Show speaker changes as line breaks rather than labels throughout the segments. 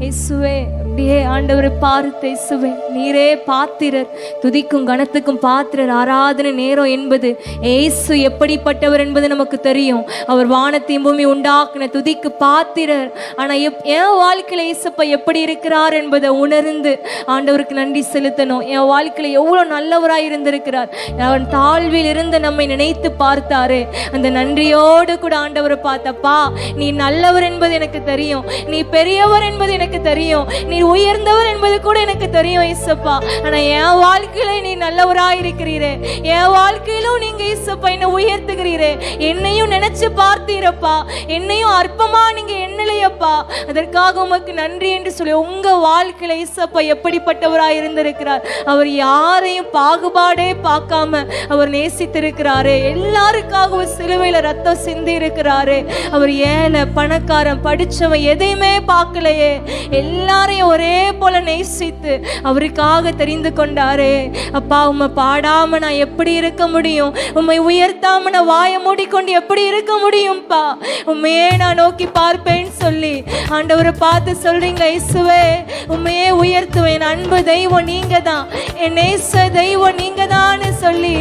இயேசுவே அப்படியே ஆண்டவரை பார்த்து, இயேசுவே நீரே பாத்திரர், துதிக்கும் கனத்துக்கும் பாத்திரர். ஆராதனை நேரம் என்பது இயேசு எப்படிப்பட்டவர் என்பது நமக்கு தெரியும். அவர் வானத்தையும் பூமி உண்டாக்குன துதிக்கு பாத்திரர். ஆனால் என் வாழ்க்கையில் இயேசப்பா எப்படி இருக்கிறார் என்பதை உணர்ந்து ஆண்டவருக்கு நன்றி செலுத்தணும். என் வாழ்க்கையில் எவ்வளோ நல்லவராய் இருந்திருக்கிறார். அவன் தாழ்வில் இருந்து நம்மை நினைத்து பார்த்தாரு. அந்த நன்றியோடு கூட ஆண்டவரை பார்த்தப்பா, நீ நல்லவர் என்பது எனக்கு தெரியும், நீ பெரியவர் என்பது எனக்கு தெரியும், நீ உயர்ந்தவர் என்பது கூட எனக்கு தெரியும் இயேசப்பா. ஆனா என் வாழ்க்கையில நீ நல்லவராய் இருக்கிறீரே, என் வாழ்க்கையிலும் நீங்க இயேசப்பா என்னை உயர்த்துகிறீரே, என்னையும் நினைச்சு பார்த்தீரப்பா, என்னையும் அற்பமா நீங்க எண்ணலையப்பா, அதற்காக உமக்கு நன்றி என்று சொல்லி உங்க வாழ்க்கையில இயேசப்பா எப்படிப்பட்டவராய் இருந்திருக்கிறார். அவர் யாரையும் பாகுபாடே பார்க்காம அவர் நேசித்திருக்கிறாரு. எல்லாருக்காகவும் சிலுவையில ரத்தம் சிந்தி இருக்கிறாரு. அவர் ஏழை பணக்காரன் படிச்சவன் எதையுமே பார்க்கலையே, எல்லாரையும் ஒரே போல நேசித்து அவருக்காக தெரிந்து கொண்டாரு. அப்பா, உம்மை பாடாம நான் எப்படி இருக்க முடியும்? உம்மை உயர்த்தாம நான் வாயை மூடிக்கொண்டு எப்படி இருக்க முடியும்பா? உண்மையே நான் நோக்கி பார்ப்பேன்னு சொல்லி ஆண்டவரை பார்த்து சொல்றீங்க, இயேசுவே உண்மையே உயர்த்துவேன், அன்பு தெய்வம் நீங்க தான், என் நேச தெய்வம் நீங்க தான் சொல்லி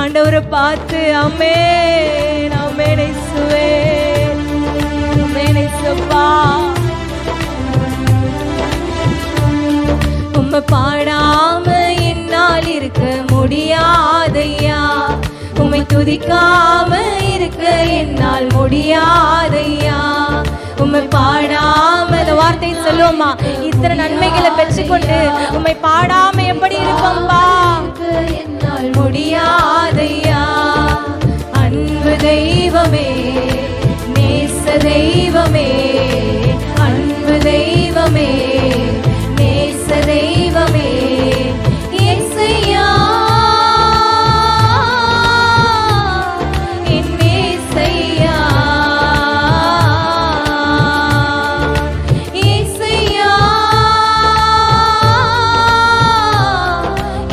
ஆண்டவரை பார்த்து ஆமென் ஆமென் இயேசுவே ஆமென் இயேசுப்பா. உம்மை பாடாம என்னால் இருக்க முடியாதையா, உம்மை துதிக்காம இருக்க என்னால் முடியாதையா. உம்மை பாடாம, இந்த வார்த்தை சொல்லுவோமா, இத்தனை நன்மைகளை பெற்றுக்கொண்டு உம்மை பாடாம எப்படி இருப்போம்பா? என்னால் முடியாதையா. அன்பு தெய்வமே, நேச தெய்வமே, அன்பு தெய்வமே, நேச தெய்வமே, இயேசையா என் இயேசையா, இயேசையா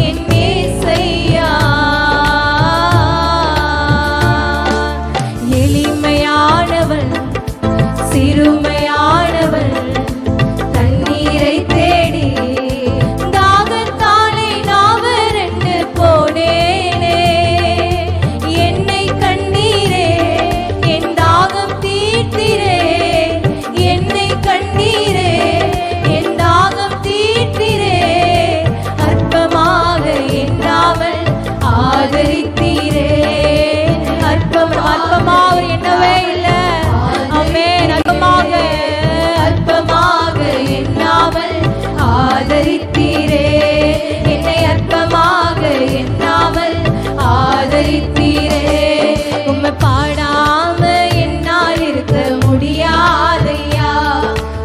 என் இயேசையா. எளிமையானவள் சிறுமையானவள், தண்ணீரை தேடி தாகத்தாலே நாவறண்டு போனேனே, என்னை கண்ணீரே என் தாகம் தீர்த்திரே, என்னை கண்ணீரே என் தாகம் தீர்த்திரே, அற்பமாக எண்ணாமல் ஆதரித்தீரே. அற்பமாக எண்ணவே இல்லை, ஆமென். அற்பமாக எண்ணாமல் ஆதரித்தீரே, என்னை அற்பமாக எண்ணாமல் ஆதரித்தீரே. உம்மை பாடாம என்னால் இருக்க முடியாதையா.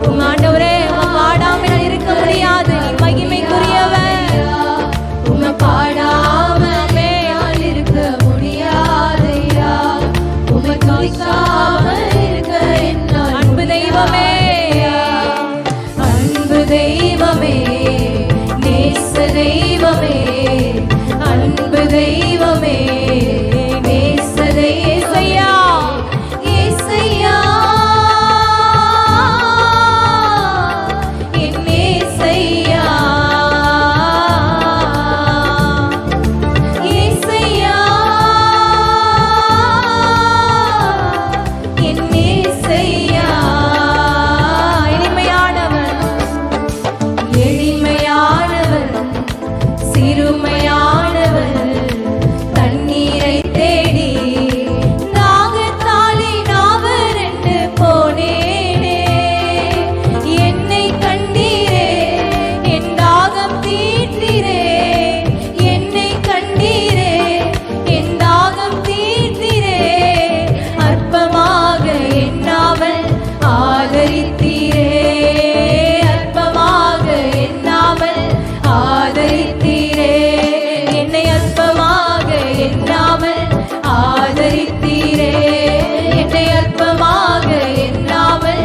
உம் ஆண்டவரே, உம்மை பாடாம நான் இருக்க முடியாது, நீ மகிமைக்குரியவன். உம்மை பாடாம என்னால் இருக்க முடியாதையா, உம்மை துதிக்காம இருக்க என்னால். அன்பு தெய்வமே, அன்பு தெய்வமே, நேச தெய்வமே, அன்பு தெய்வமே, நேச தெய்வயா, இயேசையா என் இயேசையா, இயேசையா என் இயேசையா. எளிமையானவன், எளிமையானவன் சிறுமையானவன், தண்ணீரை தேடி தாகத்தாலே நாவறண்டு போனேனே, என்னை கண்டீரே என் தாகம் தீர்த்திரே, என்னை கண்டீரே என் தாகம் தீர்த்திரே, அற்பமாக எண்ணாமல் ஆதரித்தீரே, அற்பமாக எண்ணாமல் ஆதரித்தீரே, என்னை அற்பமாக எண்ணாமல் ஆதரித்தீரே, என்னை அற்பமாக எண்ணாமல்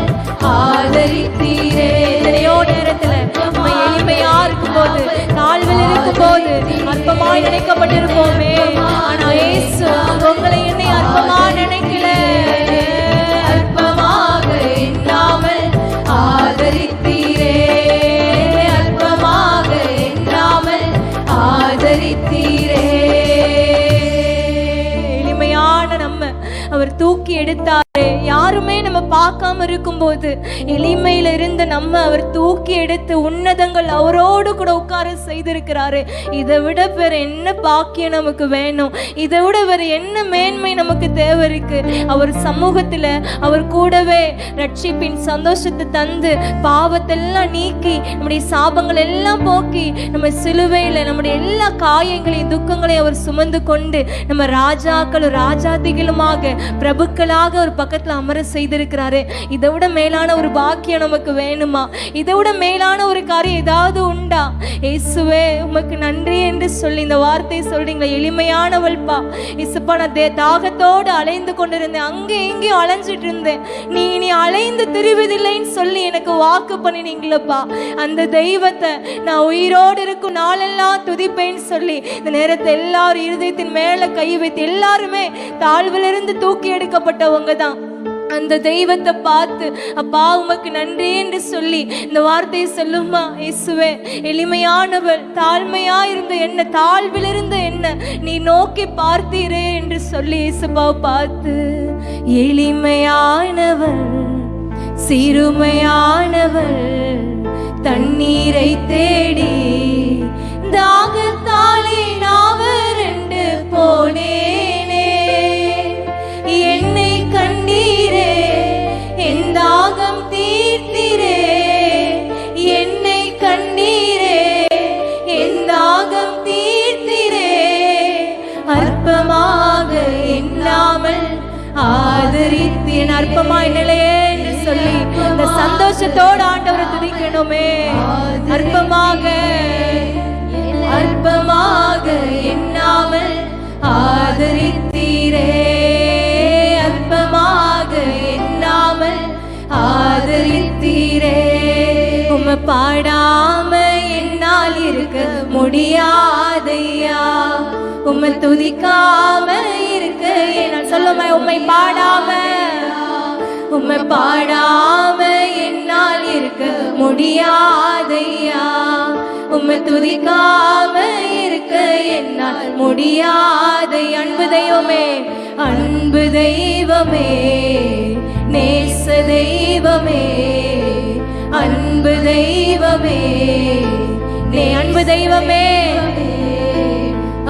ஆதரித்தீரே. எத்தனையோ நேரத்துல நம்ம எளிமையா இருக்கும் போது, தாழ்வில் இருக்கும் போது அற்பமாய் நினைக்கப்பட்டிருப்போமே. ஆனா இயேசு உங்களை என்னை அற்பமா நினைக்கல, அற்பமாக எண்ணாமல் ஆதரித்தீரே, எடுத்தாரு. யாருமே நம்ம பார்க்காம இருக்கும்போது எளிமையில இருந்து நம்ம அவர் தூக்கி எடுத்து உன்னதங்கள் அவரோடு கூட உட்கார செய்திருக்கிறாரு. இதை விட வேற என்ன பாக்கியம் நமக்கு வேணும்? இதை விட வேற என்ன மேன்மை நமக்கு தேவை இருக்கு? அவர் சமூகத்துல அவர் கூடவே ரட்சிப்பின் சந்தோஷத்தை தந்து பாவத்தெல்லாம் நீக்கி நம்முடைய சாபங்கள் எல்லாம் போக்கி நம்ம சிலுவையில நம்முடைய எல்லா காயங்களையும் துக்கங்களையும் அவர் சுமந்து கொண்டு நம்ம ராஜாக்களும் ராஜாதிகளுமாக பிரபுக்களாக ஒரு பக்கத்துல அமர செய்திருக்கிறாரு. இதை விட மேலான ஒரு பாக்கியம் நமக்கு வேணுமா? இதை விட மேலான ஒரு காரியம் ஏதாவது உண்டா? இயேசுவே உமக்கு நன்றி என்று சொல்லி இந்த வார்த்தை சொல்றீங்க. எளிமையானவள்பா இயேசுப்பா, நான் தாகத்தோடு அலைந்து கொண்டிருந்தேன், அங்கே எங்கேயும் அலைஞ்சிட்டு இருந்தேன், நீ அலைந்து திரிவதில்லைன்னு சொல்லி எனக்கு வாக்கு பண்ணினீங்களப்பா. அந்த தெய்வத்தை நான் உயிரோடு இருக்கும் நாளெல்லாம் துதிப்பேன்னு சொல்லி இந்த நேரத்தை எல்லாரும் இருதயத்தின் மேல கை வைத்து எல்லாருமே தாழ்விலிருந்து தூக்கி எடுக்கப்பட்டவங்க தான். அந்த தெய்வத்தை பார்த்து அப்பா உமக்கு நன்றி என்று சொல்லி இந்த வார்த்தையை சொல்லுமா. இயேசுவே, எளிமையானவள், தாழ்மையா இருந்த என்ன, தாழ்விலிருந்த என்ன நீ நோக்கி பார்த்தீரே என்று சொல்லி இயேசுப்பா பார்த்து, எளிமையானவள், சிறுமையானவள், தண்ணீரை தேடி தாகத்தாலே நாவறண்டு போனேனே, என்னை கண்டீரே, என் தாகம் தீர்த்தீரே, என்னை கண்டீரே, என் தாகம் தீர்த்தீரே, அற்பமாக எண்ணாமல் ஆதரித்தேன். அற்பமாய் நிலையே என்று சொல்லி இந்த சந்தோஷத்தோடு ஆண்டவரை துதிக்கணுமே. அற்பமாக எண்ணாமல் ஆதரித்தீரே, அற்பமாக எண்ணாமல் ஆதரித்தீரே. உம்மை பாடாம என்னால் இருக்க முடியாதையா, உம்மை துதிக்காம இருக்க என்னால் சொல்லுமே. உம்மை பாடாம என்னால் இருக்க முடியாதையா, உம்மை துதிக்காம இருக்க என்னால் முடியாதை. அன்பு தெய்வமே, அன்பு தெய்வமே, நேச தெய்வமே, அன்பு தெய்வமே, அன்பு தெய்வமே,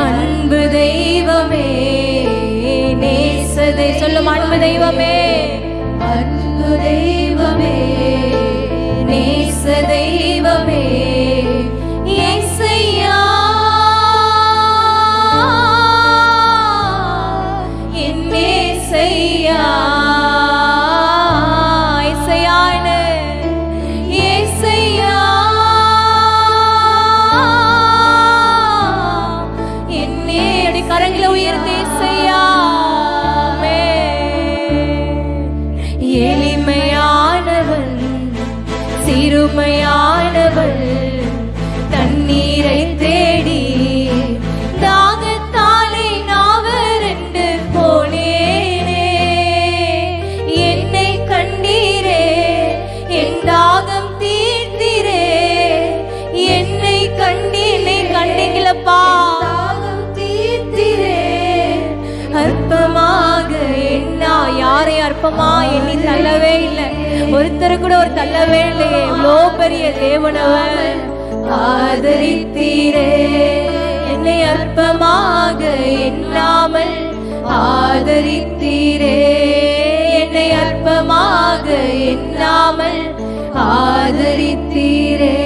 அன்பு தெய்வமே, நேசதை சொல்லும். அன்பு தெய்வமே, அன்பு தெய்வமே, நேச தெய்வமே, ஏசையா, என் ஏசையா, ஏசையானே, ஏசையா, என்னே அடி கரங்களை உயர்த்தி ஏசையா. எளிமையானவள், சிறுமையானவள், தண்ணீரை தேடி தாகத்தாலே நாவறண்டு போனேனே, என்னை கண்டீரே, என் தாகம் தீர்த்தீரே, என்னை கண்டீங்களப்பா, தாகம் தீர்த்தீரே, அற்பமாக எண்ணா. யாரை அற்பமா எண்ணி தள்ளவே இல்லை, ஒருத்தர் கூட ஒரு தள்ளவே இல்லையே. இவ்வளோ பெரிய தேவனவர் ஆதரித்தீரே, என்னை அற்பமாக எண்ணாமல் ஆதரித்தீரே, என்னை அற்பமாக எண்ணாமல் ஆதரித்தீரே.